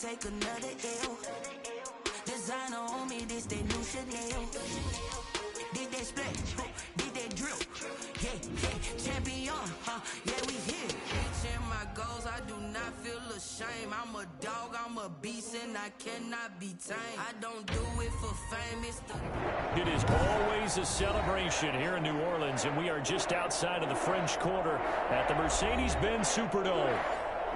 take another L. Designer on me, this they new Chanel. Did they split? Did they drill? Yeah, champion, yeah, we here. Reaching my goals, I do not feel ashamed. I'm a dog, I'm a beast, and I cannot be tamed. I don't do it for fame, it's the... It is always a celebration here in New Orleans, and we are just outside of the French Quarter at the Mercedes-Benz Superdome.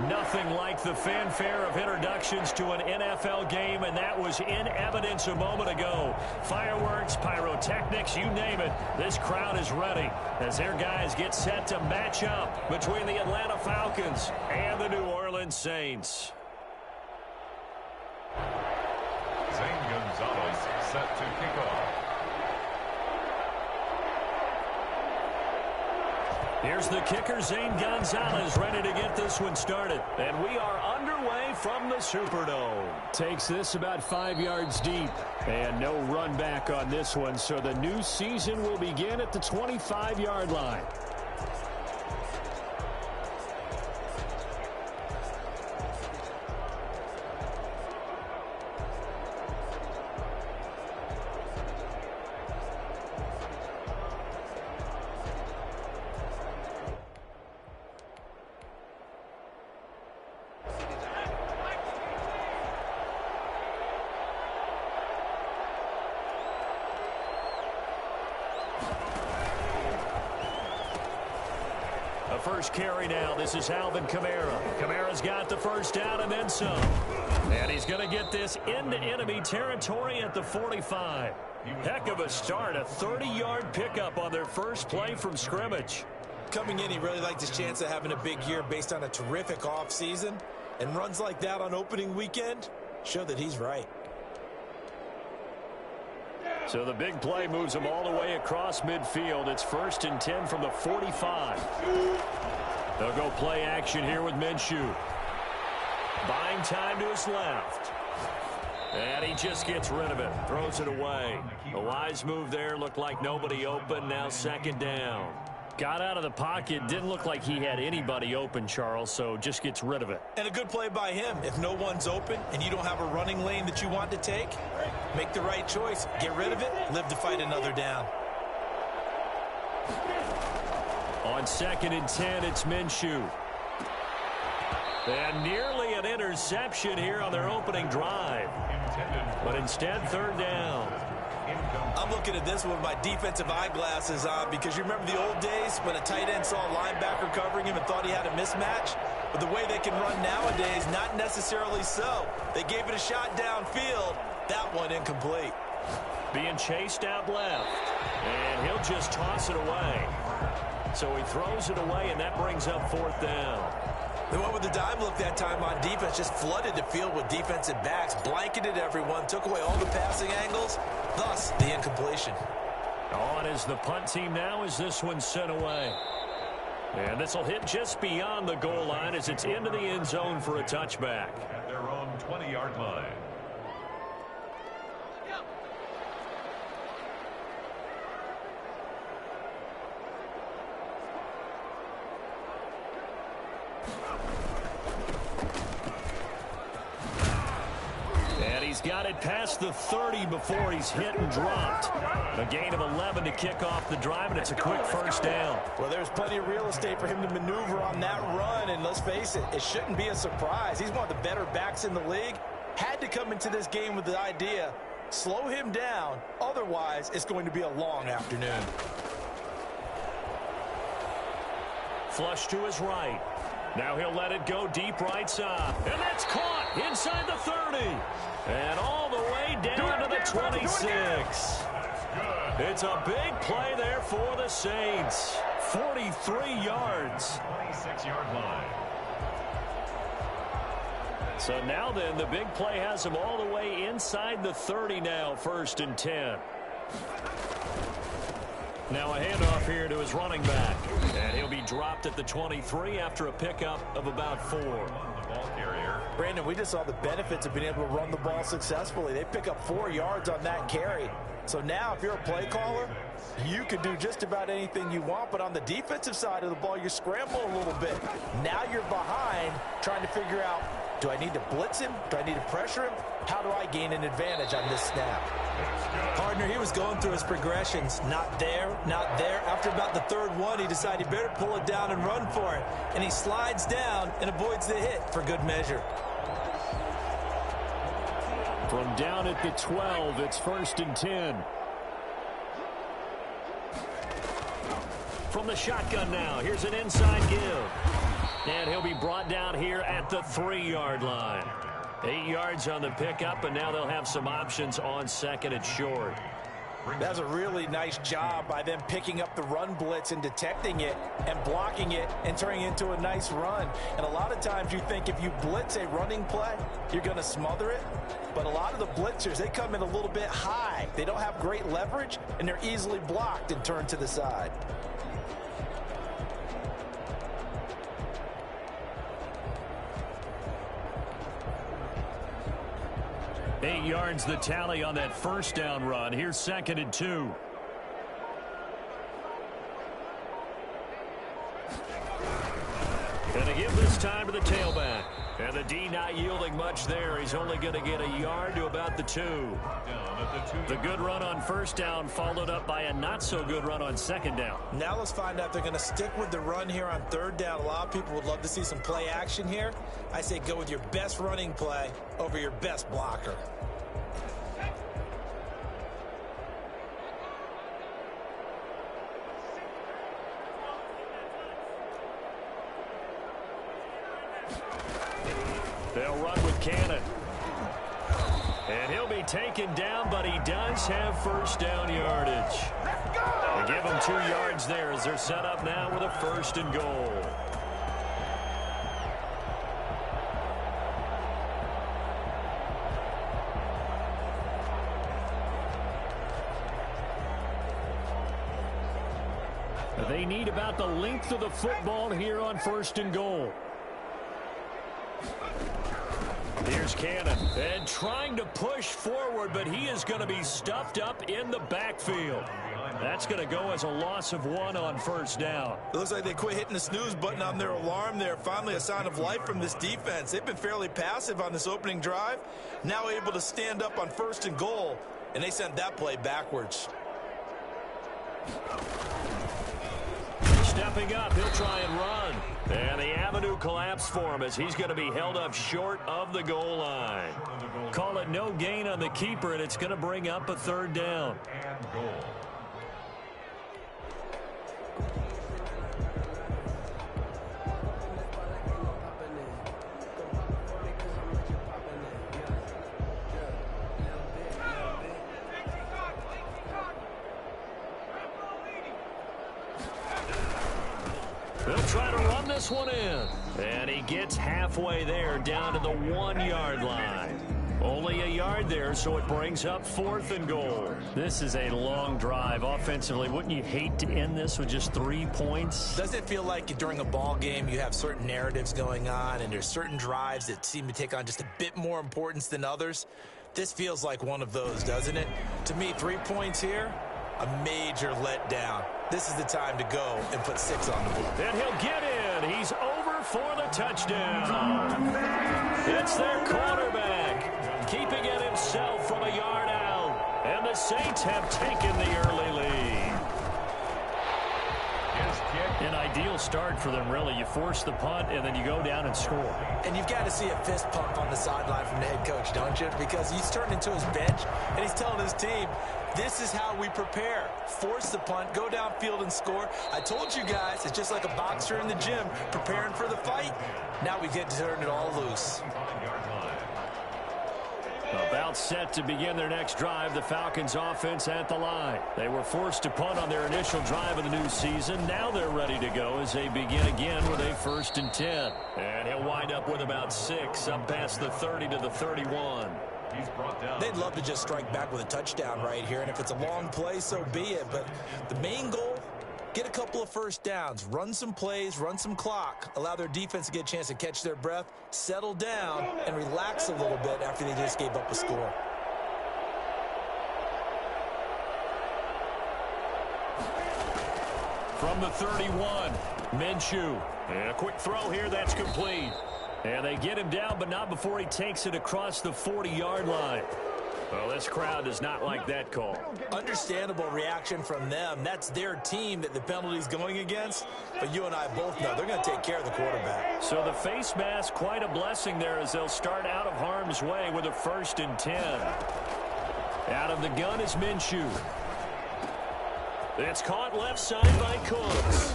Nothing like the fanfare of introductions to an NFL game, and that was in evidence a moment ago. Fireworks, pyrotechnics, you name it. This crowd is ready as their guys get set to match up between the Atlanta Falcons and the New Orleans Saints. Zane Gonzalez set to kick off. Here's the kicker, Zane Gonzalez, ready to get this one started. And we are underway from the Superdome. Takes this about 5 yards deep. And no run back on this one, so the new season will begin at the 25-yard line. First carry now. This is Alvin Kamara. Kamara's got the first down and then some. And he's going to get this into enemy territory at the 45. Heck of a start. A 30-yard pickup on their first play from scrimmage. Coming in, he really liked his chance of having a big year based on a terrific offseason. And runs like that on opening weekend show that he's right. So the big play moves him all the way across midfield. It's 1st and 10 from the 45. They'll go play action here with Minshew. Buying time to his left. And he just gets rid of it. Throws it away. A wise move there. Looked like nobody open. Now 2nd down. Got out of the pocket. Didn't look like he had anybody open, Charles, so just gets rid of it. And a good play by him. If no one's open and you don't have a running lane that you want to take, make the right choice. Get rid of it. Live to fight another down. On 2nd and 10, it's Minshew. And nearly an interception here on their opening drive. But instead, 3rd down. I'm looking at this with my defensive eyeglasses on because you remember the old days when a tight end saw a linebacker covering him and thought he had a mismatch? But the way they can run nowadays, not necessarily so. They gave it a shot downfield. That one incomplete. Being chased out left. And he'll just toss it away. So he throws it away, and that brings up 4th down. They went with the dive look that time on defense, just flooded the field with defensive backs, blanketed everyone, took away all the passing angles, thus the incompletion. On is the punt team now as this one's sent away. And this will hit just beyond the goal line as it's into the end zone for a touchback. At their own 20-yard line. He's got it past the 30 before he's hit and dropped. A gain of 11 to kick off the drive, and it's a quick 1st down. Well, there's plenty of real estate for him to maneuver on that run, and let's face it, it shouldn't be a surprise. He's one of the better backs in the league. Had to come into this game with the idea, slow him down, otherwise it's going to be a long afternoon. Flush to his right. Now he'll let it go deep right side. And that's caught inside the 30. And all the way down to the 26. It's a big play there for the Saints. 43 yards. 26-yard line. So now then, the big play has him all the way inside the 30 now, 1st and 10. Now a handoff here to his running back. And he'll be dropped at the 23 after a pickup of about 4. Brandon, we just saw the benefits of being able to run the ball successfully. They pick up 4 yards on that carry. So now if you're a play caller, you can do just about anything you want. But on the defensive side of the ball, you're scrambling a little bit. Now you're behind trying to figure out, Do I need to blitz him? Do I need to pressure him? How do I gain an advantage on this snap? Partner, he was going through his progressions. Not there, not there. After about the third one, he decided he better pull it down and run for it. And he slides down and avoids the hit for good measure. From down at the 12, it's 1st and 10. From the shotgun now, here's an inside give. And he'll be brought down here at the 3-yard line. 8 yards on the pickup, and now they'll have some options on 2nd and short. That's a really nice job by them picking up the run blitz and detecting it and blocking it and turning it into a nice run. And a lot of times you think if you blitz a running play, you're going to smother it. But a lot of the blitzers, they come in a little bit high. They don't have great leverage, and they're easily blocked and turned to the side. Eight yards the tally on that 1st down run. Here's 2nd and 2. And a give this time to the tailback. And the D not yielding much there. He's only going to get a yard to about the 2. The good run on 1st down followed up by a not-so-good run on 2nd down. Now let's find out if they're going to stick with the run here on 3rd down. A lot of people would love to see some play action here. I say go with your best running play over your best blocker. They'll run with Cannon. And he'll be taken down, but he does have 1st down yardage. They give him 2 yards there as they're set up now with a 1st and goal. They need about the length of the football here on 1st and goal. Here's Cannon, and trying to push forward, but he is going to be stuffed up in the backfield. That's going to go as a loss of 1 on 1st down. It looks like they quit hitting the snooze button on their alarm there. Finally a sign of life from this defense. They've been fairly passive on this opening drive. Now able to stand up on 1st and goal, and they sent that play backwards. Stepping up, he'll try and run. And the avenue collapsed for him as he's going to be held up short of the goal line. Call it no gain on the keeper, and it's going to bring up a 3rd down. And goal. They'll try to run this one in. And he gets halfway there down to the 1-yard line. Only a yard there, so it brings up 4th and goal. This is a long drive offensively. Wouldn't you hate to end this with just 3 points? Doesn't it feel like during a ball game you have certain narratives going on and there's certain drives that seem to take on just a bit more importance than others? This feels like one of those, doesn't it? To me, 3 points here, a major letdown. This is the time to go and put 6 on the board. And he'll get in. He's over for the touchdown. It's their quarterback, keeping it himself from a yard out. And the Saints have taken the early lead. An ideal start for them, really. You force the punt, and then you go down and score. And you've got to see a fist pump on the sideline from the head coach, don't you? Because he's turned into his bench, and he's telling his team, this is how we prepare. Force the punt, go downfield and score. I told you guys, it's just like a boxer in the gym preparing for the fight. Now we get to turn it all loose. About set to begin their next drive, the Falcons offense at the line. They were forced to punt on their initial drive of the new season. Now they're ready to go as they begin again with a 1st and 10. And he'll wind up with about 6 up past the 30 to the 31. He's brought down. They'd love to just strike back with a touchdown right here, and if it's a long play, so be it. But the main goal, get a couple of 1st downs, run some plays, run some clock, allow their defense to get a chance to catch their breath, settle down, and relax a little bit after they just gave up a score. From the 31, Minshew. And a quick throw here, that's complete. And they get him down, but not before he takes it across the 40-yard line. Well, this crowd does not like that call. Understandable reaction from them. That's their team that the penalty's going against. But you and I both know they're going to take care of the quarterback. So the face mask, quite a blessing there as they'll start out of harm's way with a 1st and 10. Out of the gun is Minshew. It's caught left side by Cooks.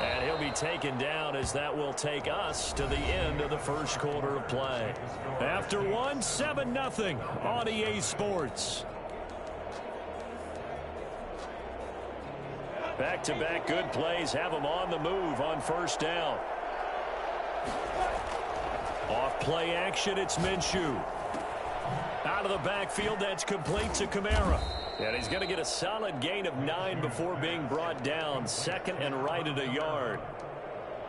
And he'll be taken down as that will take us to the end of the first quarter of play. After one, 7-0 on EA Sports. Back-to-back good plays have them on the move on 1st down. Off play action, it's Minshew. Out of the backfield, that's complete to Kamara. And he's going to get a solid gain of 9 before being brought down. 2nd and right at a yard.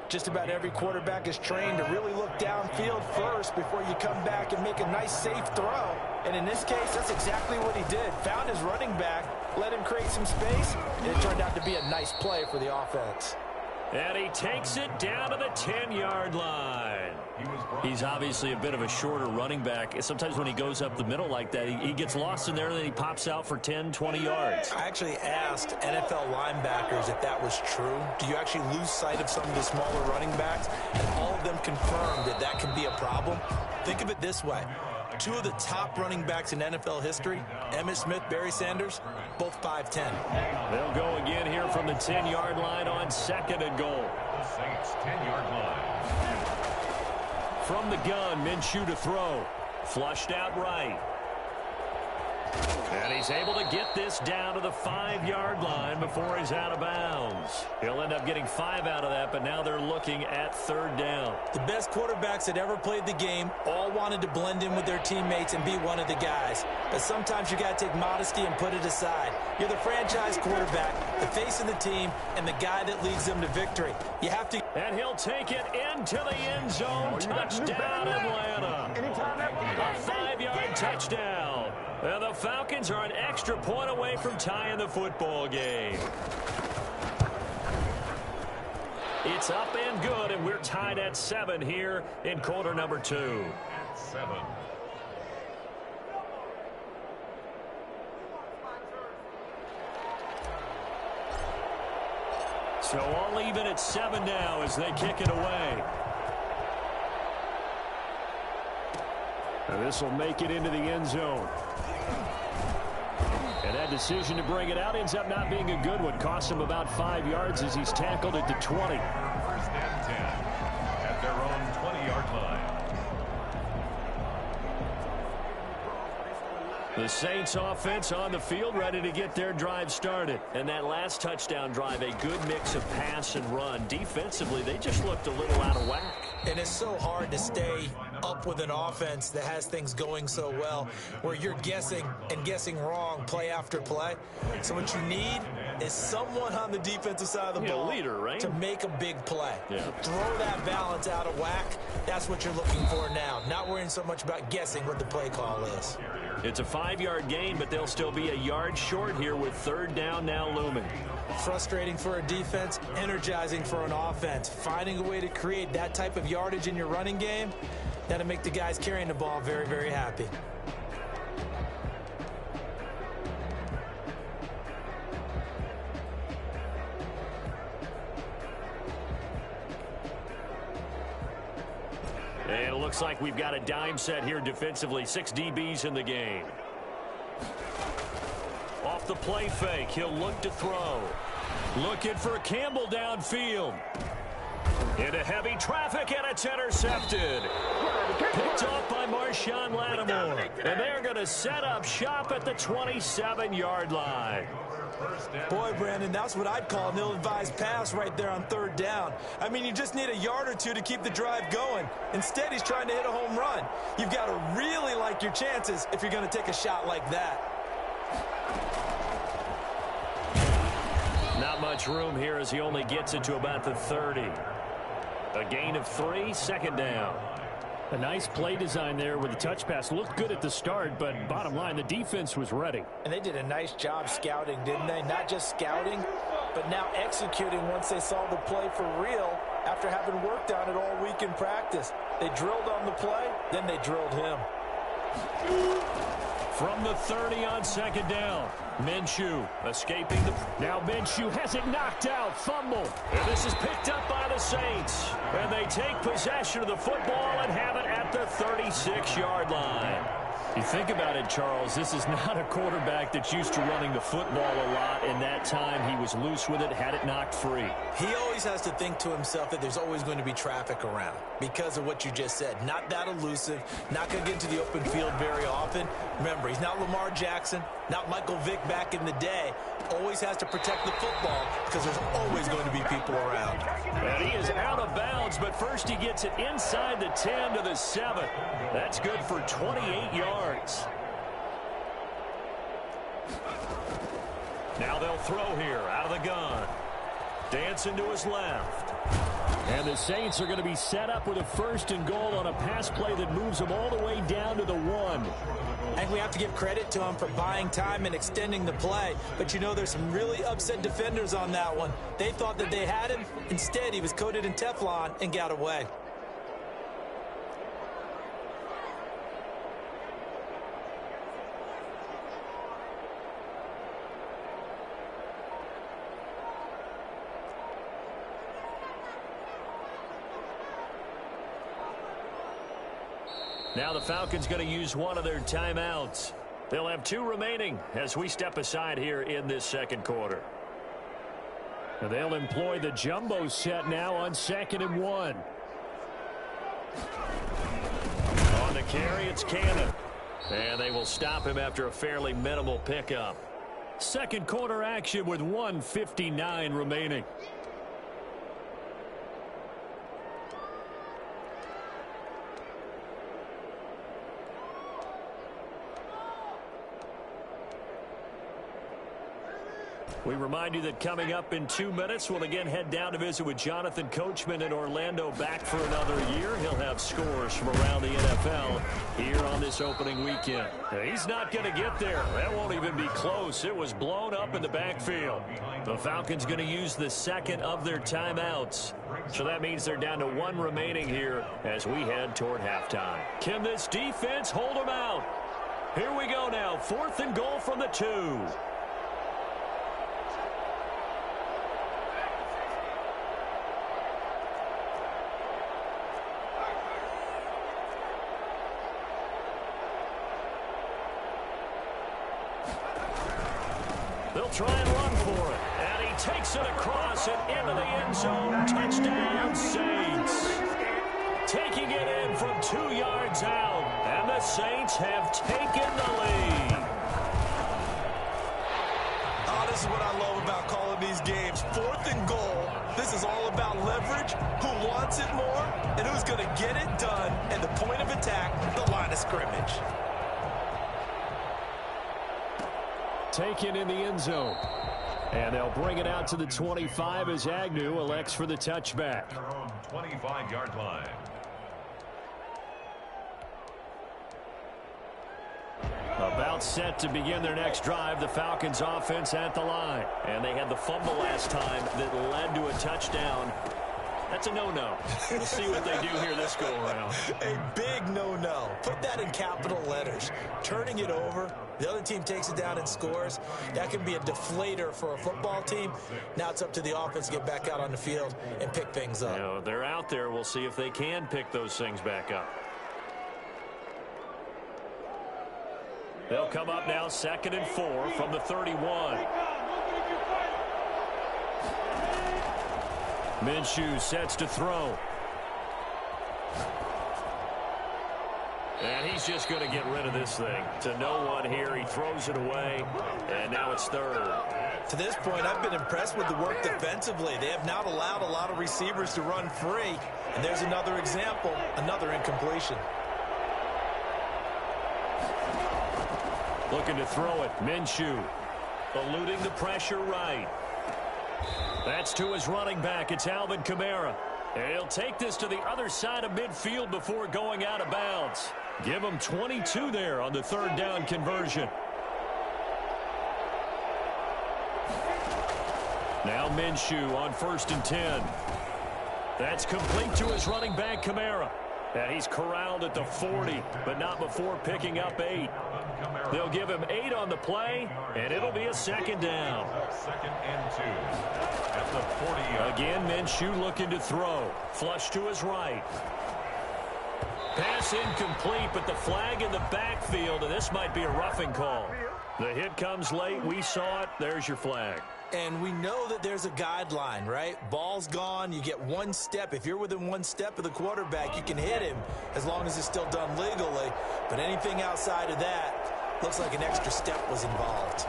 Just about every quarterback is trained to really look downfield first before you come back and make a nice, safe throw. And in this case, that's exactly what he did. Found his running back, let him create some space, and it turned out to be a nice play for the offense. And he takes it down to the 10-yard line. He's obviously a bit of a shorter running back. Sometimes when he goes up the middle like that, he gets lost in there, and then he pops out for 10, 20 yards. I actually asked NFL linebackers if that was true. Do you actually lose sight of some of the smaller running backs? And all of them confirmed that that can be a problem. Think of it this way. 2 of the top running backs in NFL history, Emmitt Smith, Barry Sanders, both 5'10". They'll go again here from the 10-yard line on 2nd and goal. The Saints 10-yard line. From the gun, Minshew to throw. Flushed out right. And he's able to get this down to the 5-yard line before he's out of bounds. He'll end up getting 5 out of that, but now they're looking at 3rd down. The best quarterbacks that ever played the game all wanted to blend in with their teammates and be one of the guys. But sometimes you got to take modesty and put it aside. You're the franchise quarterback, the face of the team, and the guy that leads them to victory. You have to... And he'll take it into the end zone. Touchdown, Atlanta. A 5-yard touchdown. And the Falcons are an extra point away from tying the football game. It's up and good, and we're tied at 7 here in quarter number 2. At 7. So all even at 7 now as they kick it away. And this will make it into the end zone. And that decision to bring it out ends up not being a good one. Costs him about 5 yards as he's tackled at the 20. 1st and 10 at their own 20-yard line. The Saints offense on the field ready to get their drive started. And that last touchdown drive, a good mix of pass and run. Defensively, they just looked a little out of whack. And it's so hard to stay up with an offense that has things going so well, where you're guessing and guessing wrong play after play. So what you need is someone on the defensive side of the ball, leader, right? to make a big play. Yeah. Throw that balance out of whack. That's what you're looking for now. Not worrying so much about guessing what the play call is. It's a 5-yard gain, but they'll still be a yard short here with 3rd down now looming. Frustrating for a defense, energizing for an offense. Finding a way to create that type of yardage in your running game, that'll make the guys carrying the ball very, very happy. And it looks like we've got a dime set here defensively. 6 DBs in the game. Off the play fake, he'll look to throw. Looking for Campbell downfield. Into heavy traffic, and it's intercepted. Picked off by Marshawn Lattimore. And they're going to set up shop at the 27-yard line. Boy, Brandon, that's what I'd call an ill-advised pass right there on 3rd down. I mean, you just need a yard or two to keep the drive going. Instead, he's trying to hit a home run. You've got to really like your chances if you're going to take a shot like that. Not much room here as he only gets it to about the 30. A gain of 3, 2nd down. A nice play design there with the touch pass. Looked good at the start, but bottom line, the defense was ready. And they did a nice job scouting, didn't they? Not just scouting, but now executing once they saw the play for real after having worked on it all week in practice. They drilled on the play, then they drilled him. From the 30 on second down, Minshew escaping the... Now Minshew has it knocked out, fumble. And this is picked up by the Saints. And they take possession of the football and have it at the 36-yard line. You think about it, Charles, this is not a quarterback that's used to running the football a lot, and that time he was loose with it, had it knocked free. He always has to think to himself that there's always going to be traffic around because of what you just said. Not that elusive, not going to get into the open field very often. Remember, he's not Lamar Jackson, not Michael Vick back in the day. Always has to protect the football because there's always going to be people around. And he is out of bounds, but first he gets it inside the 10 to the 7. That's good for 28 yards. Now they'll throw here out of the gun. Dancing to his left. And the Saints are going to be set up with a 1st and goal on a pass play that moves them all the way down to the 1. I think we have to give credit to him for buying time and extending the play. But, you know, there's some really upset defenders on that one. They thought that they had him. Instead, he was coated in Teflon and got away. Now the Falcons going to use one of their timeouts. They'll have 2 remaining as we step aside here in this second quarter. And they'll employ the jumbo set now on 2nd and 1. On the carry, it's Cannon. And they will stop him after a fairly minimal pickup. Second quarter action with 1:59 remaining. We remind you that coming up in 2 minutes, we'll again head down to visit with Jonathan Coachman in Orlando, back for another year. He'll have scores from around the NFL here on this opening weekend. He's not going to get there. That won't even be close. It was blown up in the backfield. The Falcons going to use the 2nd of their timeouts. So that means they're down to 1 remaining here as we head toward halftime. Can this defense hold them out? Here we go now. 4th and goal from the 2. They'll try and run for it. And he takes it across and into the end zone. Touchdown, Saints. Taking it in from 2 yards out. And the Saints have taken the lead. Oh, this is what I love about calling these games. 4th and goal. This is all about leverage, who wants it more, and who's going to get it done at the point of attack, the line of scrimmage. Taken in the end zone. And they'll bring it out to the 25 as Agnew elects for the touchback. Their own 25-yard line. About set to begin their next drive, the Falcons offense at the line. And they had the fumble last time that led to a touchdown. That's a no-no. We'll see what they do here this go-around. A big no-no. Put that in capital letters. Turning it over, the other team takes it down and scores. That can be a deflator for a football team. Now it's up to the offense to get back out on the field and pick things up. You know, they're out there. We'll see if they can pick those things back up. They'll come up now 2nd and 4 from the 31. Minshew sets to throw. And he's just going to get rid of this thing. To no one here. He throws it away. And now it's 3rd. To this point, I've been impressed with the work defensively. They have not allowed a lot of receivers to run free. And there's another example, another incompletion. Looking to throw it. Minshew eluding the pressure right. That's to his running back. It's Alvin Kamara. And he'll take this to the other side of midfield before going out of bounds. Give him 22 there on the 3rd down conversion. Now Minshew on 1st and 10. That's complete to his running back, Kamara. And he's corralled at the 40, but not before picking up 8. They'll give him 8 on the play, and it'll be a second down. Second and 2 at the 40. Again, Minshew looking to throw. Flush to his right. Pass incomplete, but the flag in the backfield, and this might be a roughing call. The hit comes late. We saw it. There's your flag. And we know that there's a guideline, right? Ball's gone. You get one step. If you're within one step of the quarterback, you can hit him as long as it's still done legally. But anything outside of that, looks like an extra step was involved.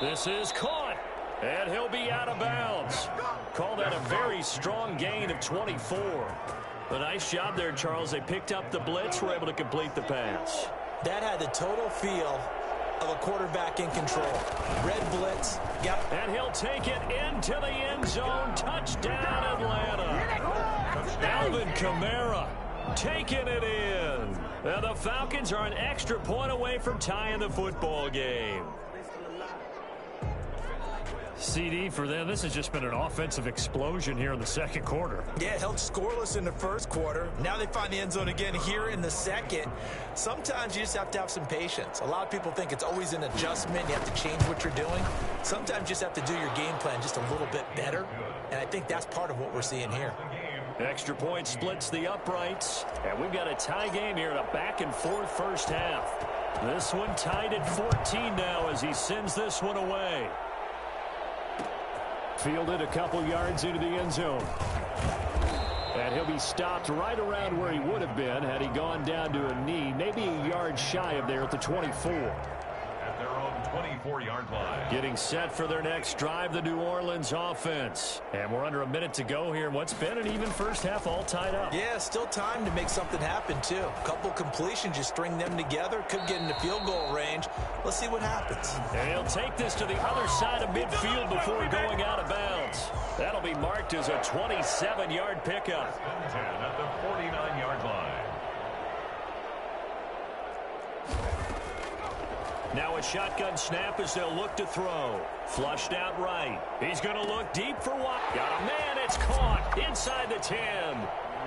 This is caught, and he'll be out of bounds. Call that a very strong gain of 24. A nice job there, Charles. They picked up the blitz, were able to complete the pass. That had the total feel of a quarterback in control. Red blitz. Yep. And he'll take it into the end zone. Touchdown, Atlanta. Alvin Kamara taking it in. Now the Falcons are an extra point away from tying the football game. CD for them, this has just been an offensive explosion here in the second quarter. Yeah, held scoreless in the first quarter. Now they find the end zone again here in the second. Sometimes you just have to have some patience. A lot of people think it's always an adjustment. You have to change what you're doing. Sometimes you just have to do your game plan just a little bit better. And I think that's part of what we're seeing here. Extra point splits the uprights. And we've got a tie game here in a back-and-forth first half. This one tied at 14 now as he sends this one away. Fielded a couple yards into the end zone. And he'll be stopped right around where he would have been had he gone down to a knee, maybe a yard shy of there at the 24. At their own 24-yard line. Getting set for their next drive, the New Orleans offense. And we're under a minute to go here in what's been an even first half, all tied up. Yeah, still time to make something happen, too. A couple completions, you string them together, could get into field goal range. Let's see what happens. And he'll take this to the other side of midfield before going out of bounds. That'll be marked as a 27-yard pickup. 10 at the 49-yard line. Now a shotgun snap as they'll look to throw. Flushed out right. He's going to look deep for one. Got a man. It's caught inside the 10.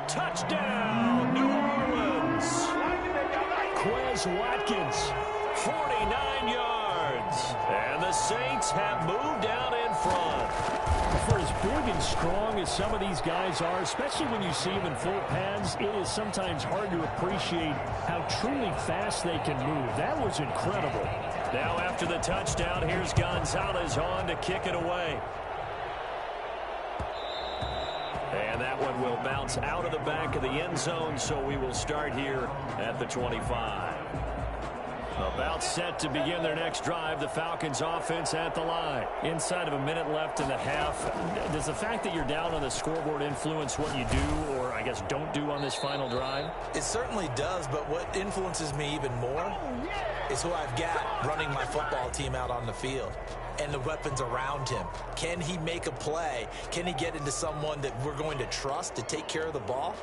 Touchdown, New Orleans. Quez Watkins, 49 yards. And the Saints have moved out in front. For as big and strong as some of these guys are, especially when you see them in full pads, it is sometimes hard to appreciate how truly fast they can move. That was incredible. Now after the touchdown, here's Gonzalez on to kick it away. And that one will bounce out of the back of the end zone, so we will start here at the 25. About set to begin their next drive, the Falcons offense at the line. Inside of a minute left in the half, does the fact that you're down on the scoreboard influence what you do, or I guess don't do on this final drive? It certainly does, but what influences me even more is who I've got running my football team out on the field and the weapons around him. Can he make a play? Can he get into someone that we're going to trust to take care of the ball?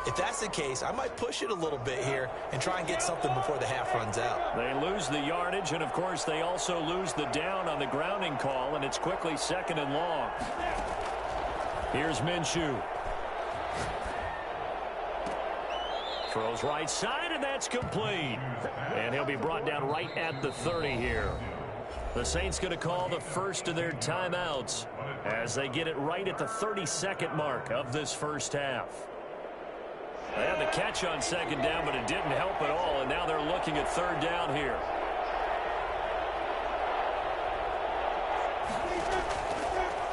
If that's the case, I might push it a little bit here and try and get something before the half runs out. They lose the yardage, and, of course, they also lose the down on the grounding call, and it's quickly second and long. Here's Minshew. Throws right side, and that's complete. And he'll be brought down right at the 30 here. The Saints going to call the first of their timeouts as they get it right at the 32nd mark of this first half. They had the catch on second down, but it didn't help at all, and now they're looking at third down here.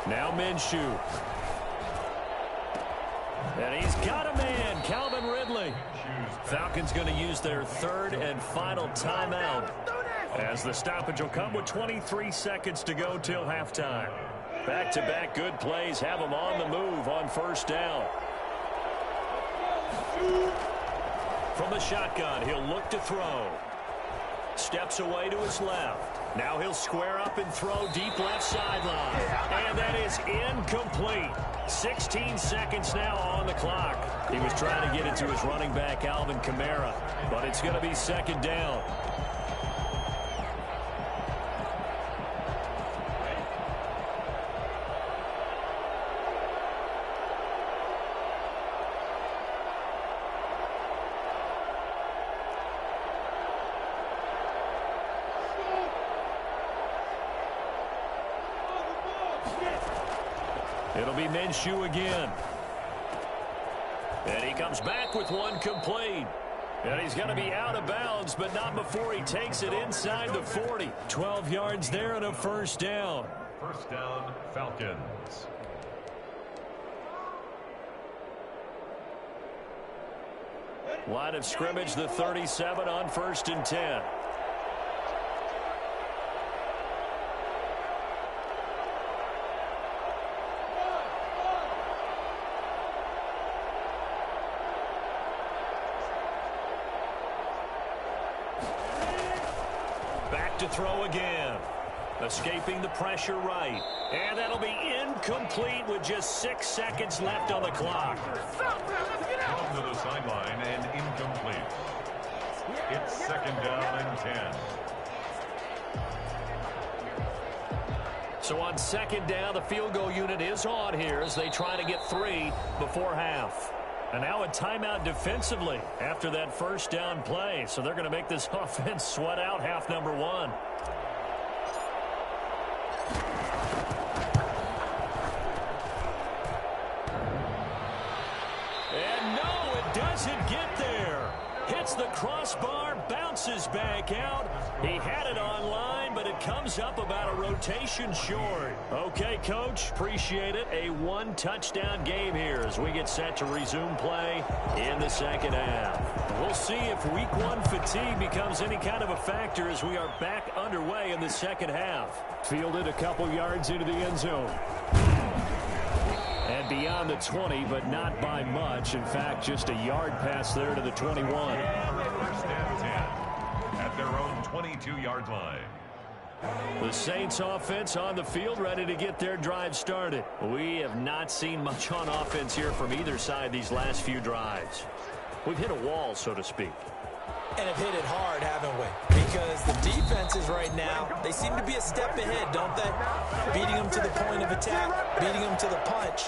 Now Minshew. And he's got a man, Calvin Ridley. Falcons going to use their third and final timeout as the stoppage will come with 23 seconds to go till halftime. Back-to-back good plays have them on the move on first down. From the shotgun, he'll look to throw. Steps away to his left. Now he'll square up and throw deep left sideline. And that is incomplete. 16 seconds now on the clock. He was trying to get it to his running back, Alvin Kamara, but it's going to be second down. It'll be Minshew again. And he comes back with one complete. And he's going to be out of bounds, but not before he takes it inside the 40. 12 yards there and a first down. First down, Falcons. Line of scrimmage, the 37 on 1st and 10. Back to throw again. Escaping the pressure right. And that'll be incomplete with just 6 seconds left on the clock. Come to the sideline and incomplete. It's 2nd down and 10. So on 2nd down, the field goal unit is on here as they try to get 3 before half. And now a timeout defensively after that first down play. So they're going to make this offense sweat out half number 1. And no, it doesn't get there. Hits the crossbar, bounces back out. He had it on line, but it comes up about a rotation short. Okay, Coach, appreciate it. A 1-touchdown game here as we get set to resume play in the second half. We'll see if week 1 fatigue becomes any kind of a factor as we are back underway in the second half. Fielded a couple yards into the end zone. And beyond the 20, but not by much. In fact, just a yard pass there to the 21. First and 10 at their own 22-yard line. The Saints offense on the field, ready to get their drive started. We have not seen much on offense here from either side these last few drives. We've hit a wall, so to speak. And have hit it hard, haven't we? Because the defenses right now, they seem to be a step ahead, don't they? Beating them to the point of attack, beating them to the punch.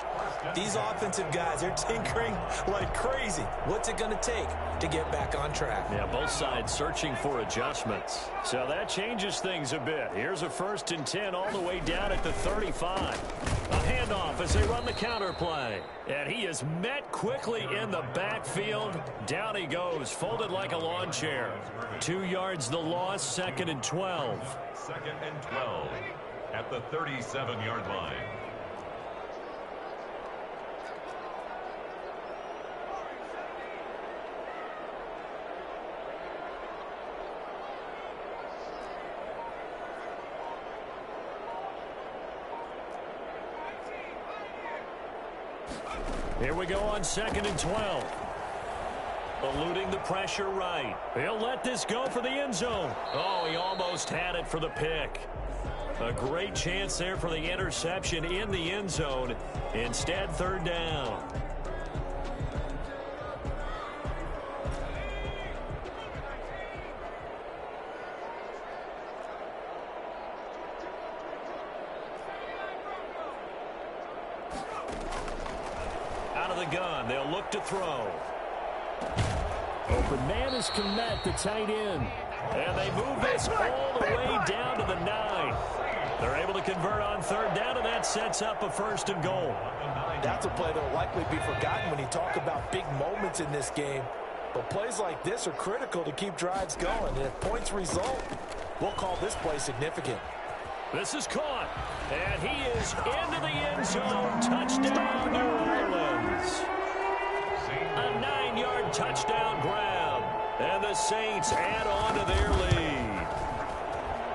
These offensive guys, they're tinkering like crazy. What's it going to take to get back on track? Yeah, both sides searching for adjustments. So that changes things a bit. Here's a 1st and 10 all the way down at the 35. A handoff as they run the counter play. And he is met quickly in the backfield. Down he goes, folded like a lawn chair. 2 yards the loss, 2nd and 12. 2nd and 12 at the 37-yard line. Here we go on 2nd and 12. Eluding the pressure right. He'll let this go for the end zone. Oh, he almost had it for the pick. A great chance there for the interception in the end zone. Instead, 3rd down. Out of the gun, they'll look to throw. Open man is Komet, the tight end. And they move this all the way down to the 9. They're able to convert on 3rd down, and that sets up a 1st and goal. That's a play that will likely be forgotten when you talk about big moments in this game. But plays like this are critical to keep drives going. And if points result, we'll call this play significant. This is caught, and he is into the end zone. Touchdown, New Orleans. A 9-yard touchdown grab, and the Saints add on to their lead.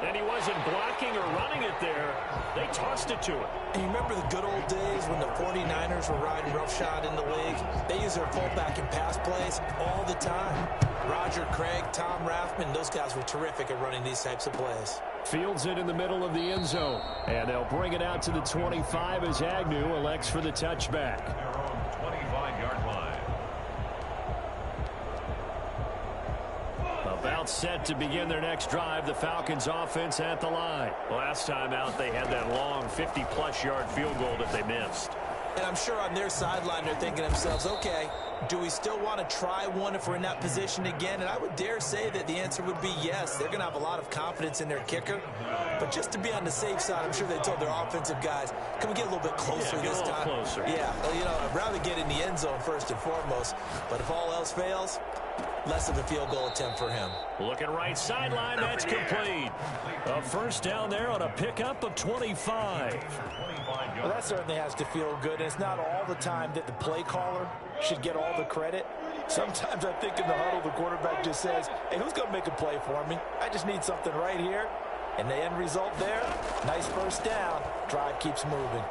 And he wasn't blocking or running it there. They tossed it to him. And you remember the good old days when the 49ers were riding roughshod in the league? They used their fullback in pass plays all the time. Roger Craig, Tom Rathman, those guys were terrific at running these types of plays. Fields it in the middle of the end zone. And they'll bring it out to the 25 as Agnew elects for the touchback. Their own 25-yard line. About set to begin their next drive, the Falcons offense at the line. Last time out, they had that long 50-plus yard field goal that they missed. And I'm sure on their sideline they're thinking to themselves, okay, Do we still want to try one if we're in that position again? And I would dare say that the answer would be yes. They're going to have a lot of confidence in their kicker. But just to be on the safe side, I'm sure they told their offensive guys, can we get a little bit closer this time? Closer. Yeah, well, you know, I'd rather get in the end zone first and foremost. But if all else fails, less of a field goal attempt for him. Looking right sideline, that's complete. A first down there on a pickup of 25. Well, that certainly has to feel good. And it's not all the time that the play caller should get all the credit. Sometimes I think in the huddle, the quarterback just says, hey, who's going to make a play for me? I just need something right here. And the end result there, nice first down. Drive keeps moving.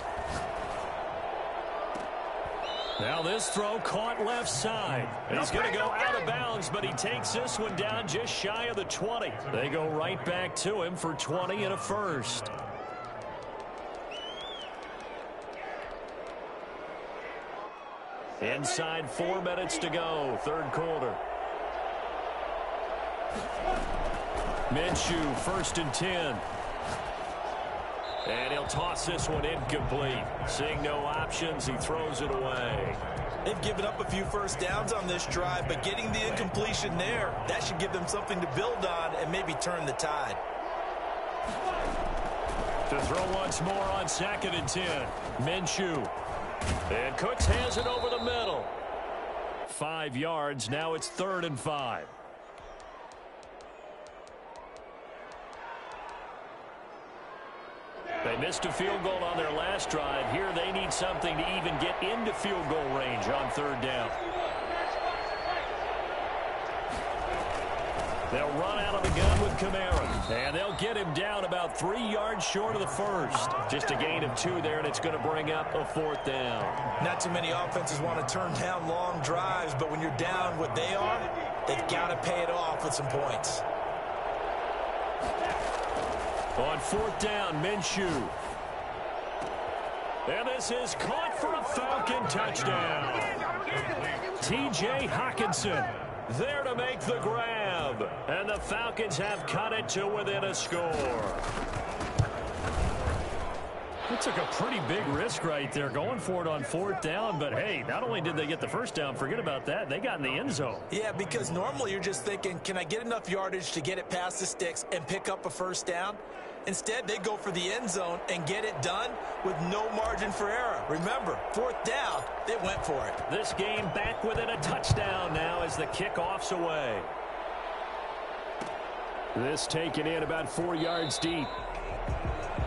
Now this throw caught left side. He's going to go out of bounds, but he takes this one down just shy of the 20. They go right back to him for 20 and a first. Inside 4 minutes to go, third quarter. Minshew, 1st and 10. And he'll toss this one incomplete. Seeing no options, he throws it away. They've given up a few first downs on this drive, but getting the incompletion there, that should give them something to build on and maybe turn the tide. To throw once more on 2nd and 10. Minshew. And Cooks has it over the middle. 5 yards. Now it's 3rd and 5. They missed a field goal on their last drive. Here they need something to even get into field goal range on 3rd down. They'll run out of the gun with Kamara. And they'll get him down about 3 yards short of the first. Just a gain of 2 there, and it's going to bring up a 4th down. Not too many offenses want to turn down long drives, but when you're down what they are, they've got to pay it off with some points. On 4th down, Minshew. And this is caught for a Falcon touchdown. T.J. Hockenson there to make the grab. And the Falcons have cut it to within a score. It took a pretty big risk right there going for it on 4th down. But, hey, not only did they get the first down, forget about that, they got in the end zone. Yeah, because normally you're just thinking, can I get enough yardage to get it past the sticks and pick up a first down? Instead, they go for the end zone and get it done with no margin for error. Remember, 4th down, they went for it. This game back within a touchdown now as the kickoff's away. This taken in about 4 yards deep.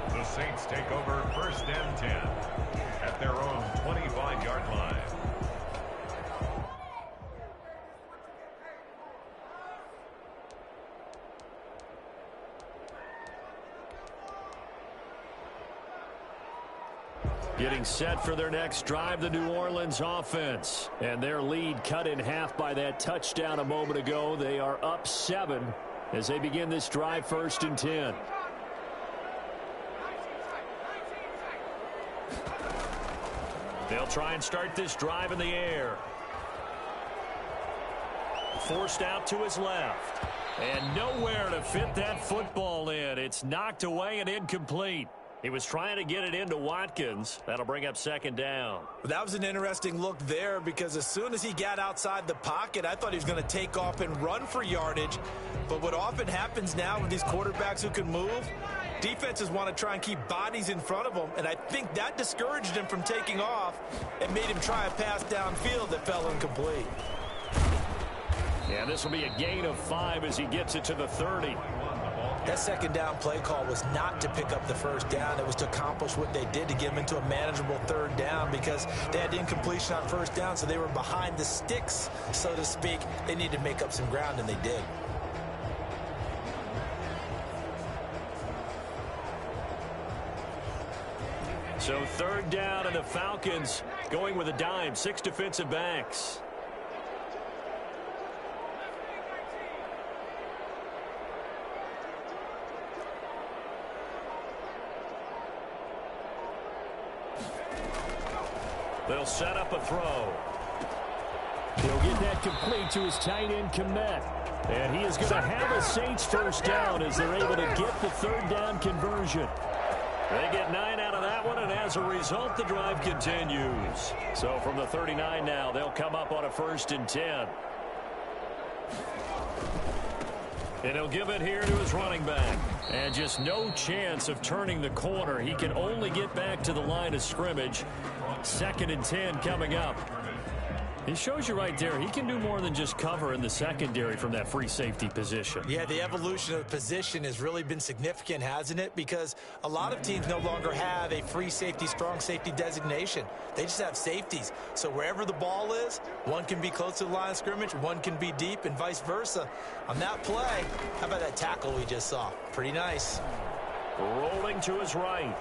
The Saints take over 1st and 10 at their own 25-yard line. Getting set for their next drive, the New Orleans offense. And their lead cut in half by that touchdown a moment ago. They are up 7 as they begin this drive, 1st and 10. They'll try and start this drive in the air. Forced out to his left. And nowhere to fit that football in. It's knocked away and incomplete. He was trying to get it into Watkins. That'll bring up 2nd down. That was an interesting look there because as soon as he got outside the pocket, I thought he was going to take off and run for yardage. But what often happens now with these quarterbacks who can move, defenses want to try and keep bodies in front of them, and I think that discouraged him from taking off and made him try a pass downfield that fell incomplete. Yeah, this will be a gain of 5 as he gets it to the 30. That 2nd down play call was not to pick up the first down. It was to accomplish what they did to get them into a manageable 3rd down because they had incompletion on 1st down, so they were behind the sticks, so to speak. They needed to make up some ground, and they did. So 3rd down, and the Falcons going with a dime, 6 defensive backs. They'll set up a throw. He'll get that complete to his tight end, Komet. And he is going to have a Saints first down as they're able to get the 3rd down conversion. They get 9 out of that one, and as a result, the drive continues. So from the 39 now, they'll come up on a 1st and 10. And he'll give it here to his running back. And just no chance of turning the corner. He can only get back to the line of scrimmage. 2nd and 10 coming up. He shows you right there, he can do more than just cover in the secondary from that free safety position. Yeah, the evolution of the position has really been significant, hasn't it? Because a lot of teams no longer have a free safety, strong safety designation. They just have safeties. So wherever the ball is, one can be close to the line of scrimmage, one can be deep, and vice versa. On that play, how about that tackle we just saw? Pretty nice. Rolling to his right.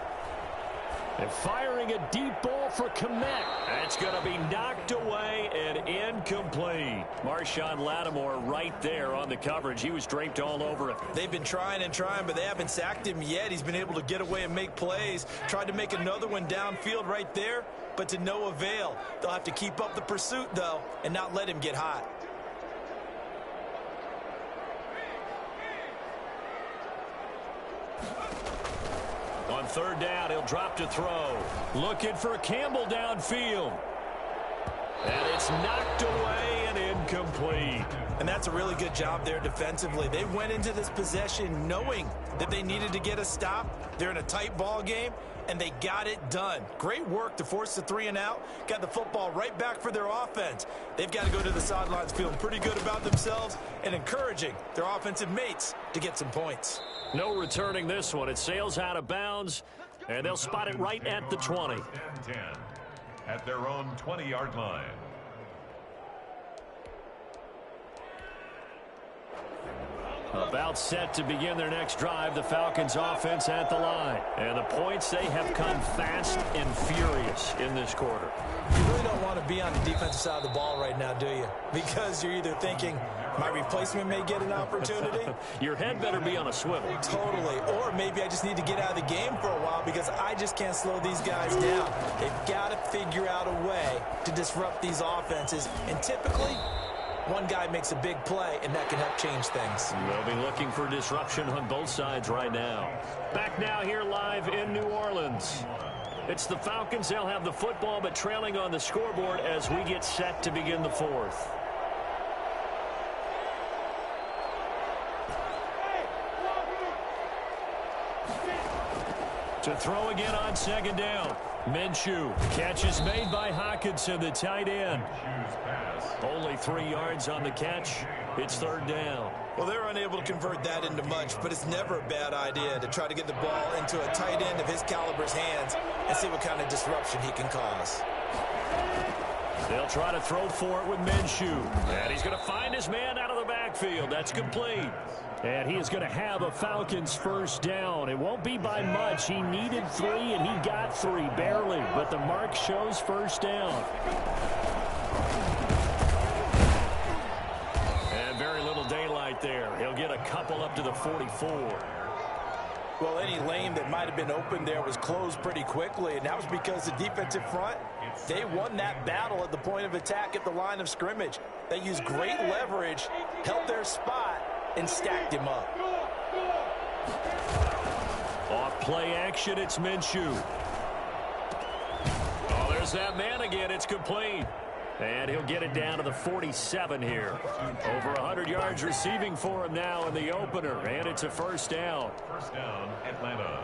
And firing a deep ball for Kmet. That's going to be knocked away and incomplete. Marshawn Lattimore right there on the coverage. He was draped all over it. They've been trying and trying, but they haven't sacked him yet. He's been able to get away and make plays. Tried to make another one downfield right there, but to no avail. They'll have to keep up the pursuit, though, and not let him get hot. On 3rd down, he'll drop to throw. Looking for Campbell downfield. And it's knocked away and incomplete. And that's a really good job there defensively. They went into this possession knowing that they needed to get a stop. They're in a tight ball game, and they got it done. Great work to force the 3 and out. Got the football right back for their offense. They've got to go to the sidelines feeling pretty good about themselves and encouraging their offensive mates to get some points. No returning this one. It sails out of bounds, and they'll spot it right at the 20. 10 at their own 20-yard line. About set to begin their next drive, the Falcons offense at the line. And the points, they have come fast and furious in this quarter. You really don't want to be on the defensive side of the ball right now, do you? Because you're either thinking, my replacement may get an opportunity. Your head better be on a swivel. Totally. Or maybe I just need to get out of the game for a while because I just can't slow these guys down. They've got to figure out a way to disrupt these offenses. And typically, one guy makes a big play, and that can help change things. They'll be looking for disruption on both sides right now. Back now here live in New Orleans. It's the Falcons. They'll have the football, but trailing on the scoreboard as we get set to begin the 4th. To throw again on 2nd down. Minshew. Catch is made by Hockenson, the tight end. Only 3 yards on the catch. It's 3rd down. Well, they're unable to convert that into much, but it's never a bad idea to try to get the ball into a tight end of his caliber's hands and see what kind of disruption he can cause. They'll try to throw for it with Minshew. And he's going to find his man out of the backfield. That's complete. And he is going to have a Falcons 1st down. It won't be by much. He needed 3, and he got 3, barely. But the mark shows 1st down. And very little daylight there. He'll get a couple up to the 44. Well, any lane that might have been open there was closed pretty quickly, and that was because the defensive front, they won that battle at the point of attack at the line of scrimmage. They used great leverage, held their spot, and stacked him up. Off play action, it's Minshew. Oh, there's that man again. It's complete. And he'll get it down to the 47 here. Over 100 yards receiving for him now in the opener. And it's a 1st down. 1st down, Atlanta.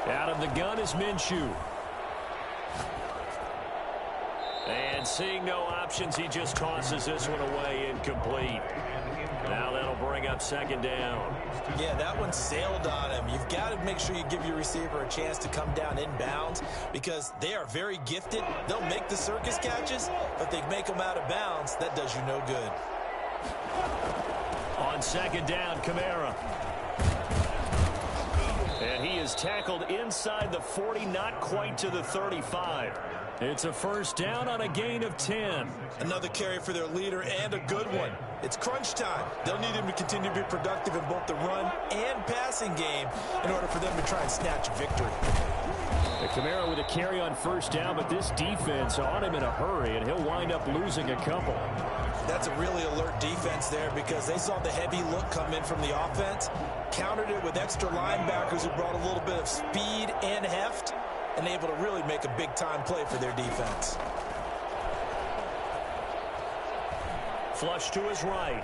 Out of the gun is Minshew. And seeing no options, he just tosses this one away, incomplete. Now that'll bring up 2nd down. Yeah, that one sailed on him. You've got to make sure you give your receiver a chance to come down inbounds because they are very gifted. They'll make the circus catches, but they make them out of bounds. That does you no good. On 2nd down, Kamara. And he is tackled inside the 40, not quite to the 35. It's a 1st down on a gain of 10. Another carry for their leader and a good one. It's crunch time. They'll need him to continue to be productive in both the run and passing game in order for them to try and snatch a victory. Kamara with a carry on first down, but this defense on him in a hurry, and he'll wind up losing a couple. That's a really alert defense there because they saw the heavy look come in from the offense, countered it with extra linebackers who brought a little bit of speed and heft, and able to really make a big-time play for their defense. Flush to his right.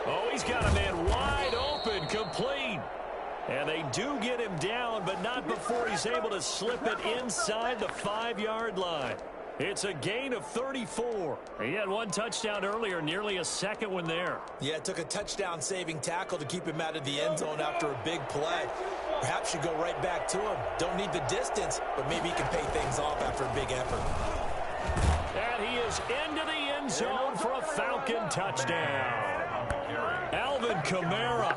Oh, he's got a man wide open, complete. And they do get him down, but not before he's able to slip it inside the 5-yard line. It's a gain of 34. He had one touchdown earlier, nearly a second one there. Yeah, it took a touchdown-saving tackle to keep him out of the end zone after a big play. Perhaps you go right back to him. Don't need the distance, but maybe he can pay things off after a big effort. And he is into the end zone for a Falcon touchdown. Alvin Kamara,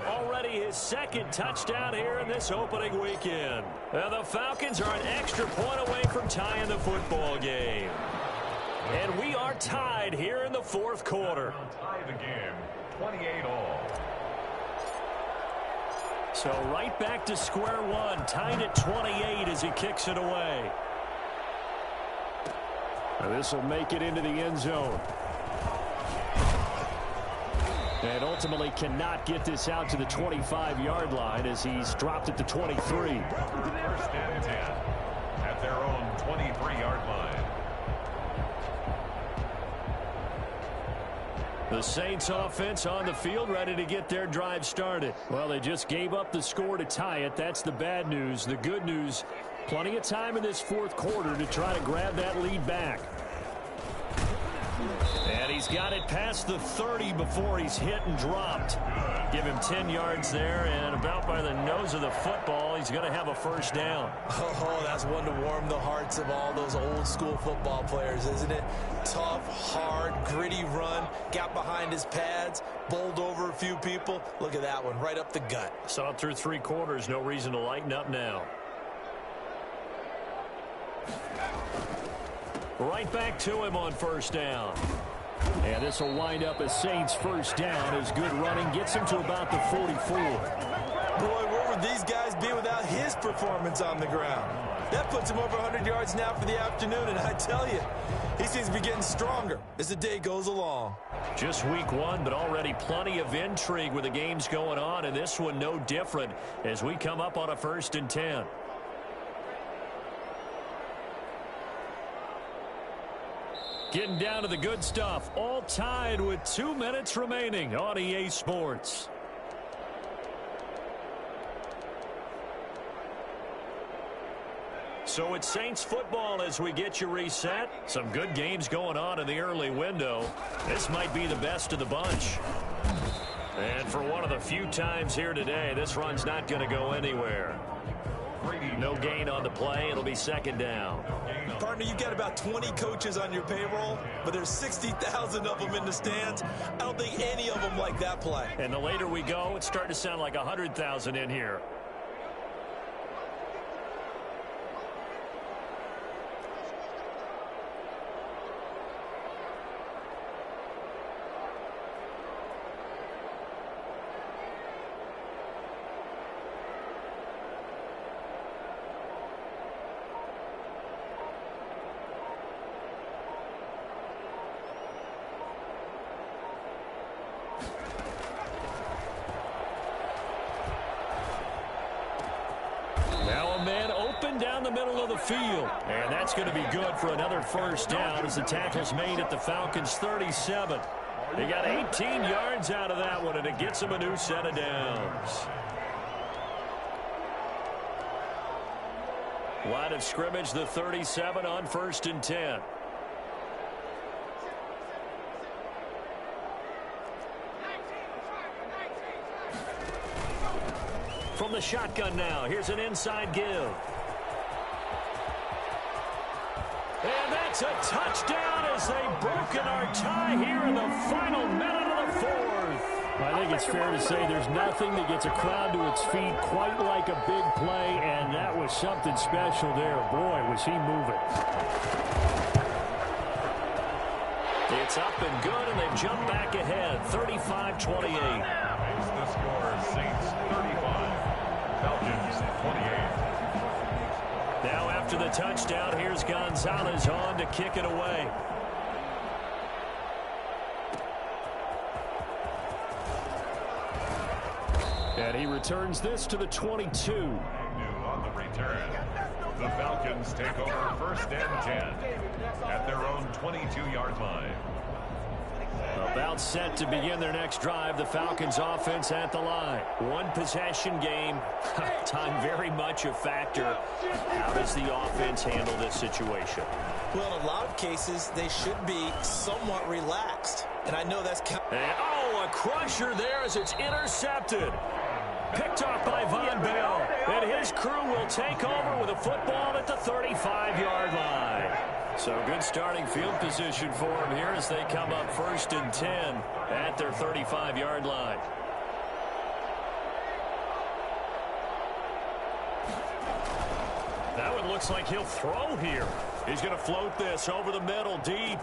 already his second touchdown here in this opening weekend. And the Falcons are an extra point away from tying the football game. And we are tied here in the fourth quarter. Tie the game, 28-all. So right back to square one, tied at 28 as he kicks it away. Now this will make it into the end zone. And ultimately cannot get this out to the 25-yard line as he's dropped at the 23. First and 10 at their own 23-yard line. The Saints offense on the field ready to get their drive started. Well, they just gave up the score to tie it. That's the bad news. The good news, plenty of time in this fourth quarter to try to grab that lead back. And he's got it past the 30 before he's hit and dropped. Give him 10 yards there, and about by the nose of the football, he's going to have a first down. Oh, that's one to warm the hearts of all those old-school football players, isn't it? Tough, hard, gritty run, got behind his pads, bowled over a few people. Look at that one, right up the gut. Saw it through 3 quarters, no reason to lighten up now. Right back to him on first down. And this will wind up as Saints first down as good running gets him to about the 44. Boy, where would these guys be without his performance on the ground? That puts him over 100 yards now for the afternoon, and I tell you, he seems to be getting stronger as the day goes along. Just week one, but already plenty of intrigue with the games going on, and this one no different as we come up on a 1st and 10. Getting down to the good stuff, all tied with 2 minutes remaining on EA Sports. So it's Saints football as we get you reset. Some good games going on in the early window. This might be the best of the bunch. And for one of the few times here today, this run's not going to go anywhere. No gain on the play. It'll be 2nd down. Partner, you've got about 20 coaches on your payroll, but there's 60,000 of them in the stands. I don't think any of them like that play. And the later we go, it's starting to sound like 100,000 in here. Down the middle of the field, and that's going to be good for another first down as the tackle's made at the Falcons 37. They got 18 yards out of that one, and it gets them a new set of downs. Line of scrimmage, the 37 on 1st and 10. From the shotgun now, here's an inside give. And that's a touchdown as they've broken our tie here in the final minute of the 4th. I think it's fair to say there's nothing that gets a crowd to its feet quite like a big play, and that was something special there. Boy, was he moving. It's up and good, and they've jumped back ahead, 35-28. Makes the score Saints 35, Falcons 28. Now after the touchdown, here's Gonzalez on to kick it away. And he returns this to the 22. On the return, the Falcons take over first and 10 at their own 22-yard line. About set to begin their next drive. The Falcons offense at the line. One possession game. Time very much a factor. How does the offense handle this situation? Well, in a lot of cases, they should be somewhat relaxed. And I know that's... a crusher there as it's intercepted. Picked off by Von Bell. And his crew will take over with a football at the 35-yard line. So good starting field position for them here as they come up first and 10 at their 35-yard line. That one looks like he'll throw here. He's going to float this over the middle deep.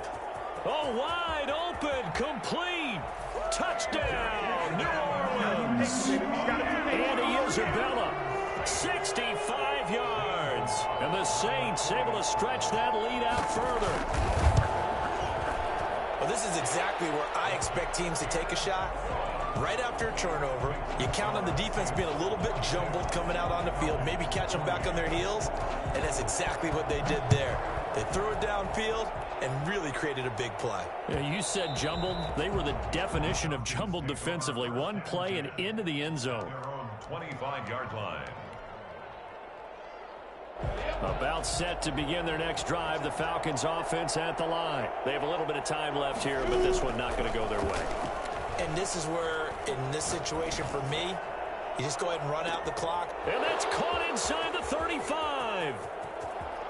Oh, wide open, complete. Touchdown, New Orleans. Andy Isabella, 65 yards. And the Saints able to stretch that lead out further. Well, this is exactly where I expect teams to take a shot. Right after a turnover, you count on the defense being a little bit jumbled coming out on the field, maybe catch them back on their heels, and that's exactly what they did there. They threw it downfield and really created a big play. Yeah, you said jumbled. They were the definition of jumbled defensively. One play and into the end zone. Their own 25-yard line. About set to begin their next drive. The Falcons offense at the line. They have a little bit of time left here, but this one not going to go their way. And this is where, in this situation for me, you just go ahead and run out the clock. And that's caught inside the 35.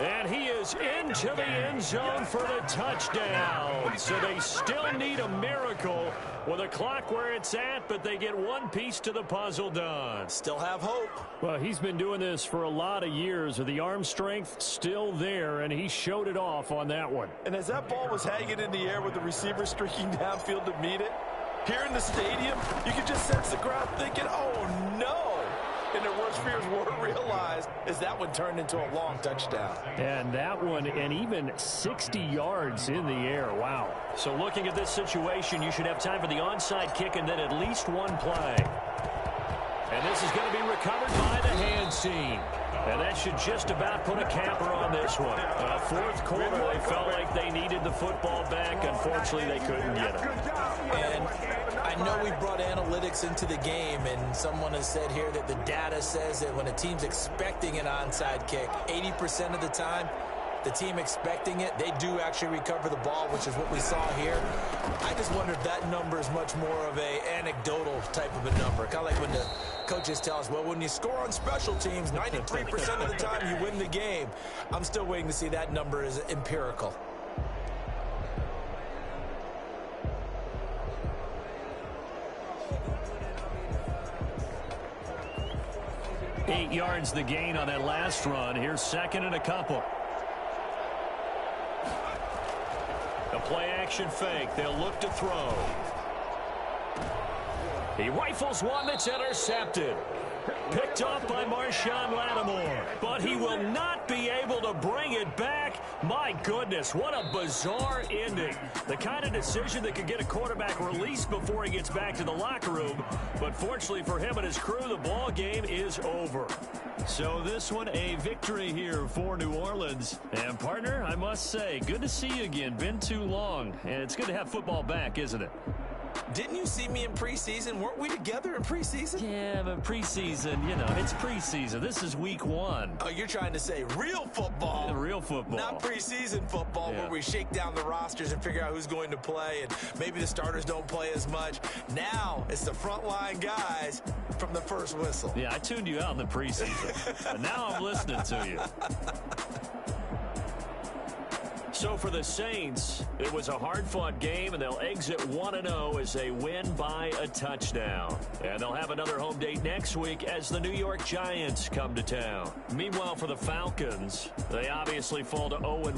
And he is into the end zone for the touchdown. So they still need a miracle with a clock where it's at, but they get one piece to the puzzle done. Still have hope. Well, he's been doing this for a lot of years. The arm strength still there, and he showed it off on that one. And as that ball was hanging in the air with the receiver streaking downfield to meet it, here in the stadium, you could just sense the crowd thinking, oh, no. And their worst fears were realized as that one turned into a long touchdown. And that one, and even 60 yards in the air. Wow. So looking at this situation, you should have time for the onside kick and then at least one play. And this is going to be recovered by the hand seam. And that should just about put a capper on this one. Fourth quarter, they felt like they needed the football back. Unfortunately, they couldn't get it. And I know we brought analytics into the game, and someone has said here that the data says that when a team's expecting an onside kick, 80% of the time, the team expecting it, they do actually recover the ball, which is what we saw here. I just wonder if that number is much more of a anecdotal type of a number. Kind of like when the coaches tell us, well, when you score on special teams, 93% of the time you win the game. I'm still waiting to see that number is empirical. Eight yards the gain on that last run. Here's second and a couple. A play-action fake. They'll look to throw. He rifles one that's intercepted. Picked off by Marshawn Lattimore. But he will not be able to bring it back. My goodness, what a bizarre ending. The kind of decision that could get a quarterback released before he gets back to the locker room. But fortunately for him and his crew, the ball game is over. So this one, a victory here for New Orleans. And partner, I must say, good to see you again. Been too long. And it's good to have football back, isn't it? Didn't you see me in preseason? Weren't we together in preseason? Yeah, but preseason, you know, it's preseason. This is week one. Oh, you're trying to say real football. Yeah, real football. Not preseason football where we shake down the rosters and figure out who's going to play, and maybe the starters don't play as much. Now it's the frontline guys from the first whistle. Yeah, I tuned you out in the preseason. And now I'm listening to you. So for the Saints, it was a hard-fought game, and they'll exit 1-0 as they win by a touchdown. And they'll have another home date next week as the New York Giants come to town. Meanwhile, for the Falcons, they obviously fall to 0-1.